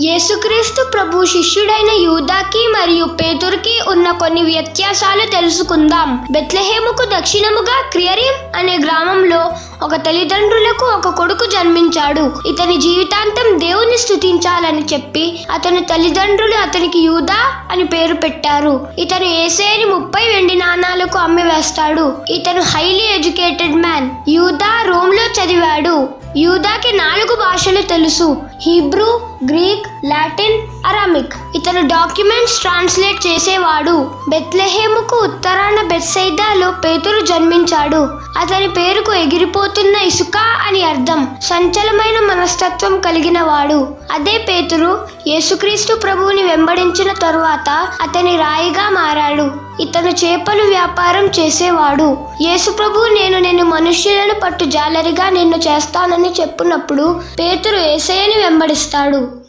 యేసుక్రీస్తు ప్రభు శిష్యుడైన యూదాకి మరియు పేతురుకి ఉన్న కొన్ని వ్యత్యాసాలు తెలుసుకుందాం. బెత్లెహేముకు దక్షిణముగా క్రియరీం అనే గ్రామంలో ఒక తల్లిదండ్రులకు ఒక కొడుకు జన్మించాడు. ఇతని జీవితాంతం దేవుని స్తుతించాలని చెప్పి అతని తల్లిదండ్రులు అతనికి యూదా అని పేరు పెట్టారు. ఇతను యేసయ్యని 30 వెండి నాణాలకు అమ్మి వేస్తాడు. ఇతను హైలీ ఎడ్యుకేటెడ్ మ్యాన్. యూదా రోమ్లో చదివాడు. యూదాకి 4 భాషలు తెలుసు: హీబ్రూ, గ్రీక్, లాటిన్, అరామిక్. ఇతను డాక్యుమెంట్స్ ట్రాన్స్లేట్ చేసేవాడు. బెత్లెహేముకు ఉత్తరాన బెత్సైదాలో పేతురు జన్మించాడు. అతని పేరుకు ఎగిరిపోతున్న ఇసుక అని అర్థం. సంచలమైన మనస్తత్వం కలిగిన వాడు. అదే పేతురు యేసుక్రీస్తు ప్రభువుని వెంబడించిన తరువాత అతని రాయిగా మారాడు. ఇతను చేపలు వ్యాపారం చేసేవాడు. యేసు ప్రభువు నేను మనుష్యులను పట్టు జాలరిగా నిన్ను చేస్తానని చెప్పినప్పుడు పేతురు యేసయ్యని వెంబడిస్తాడు.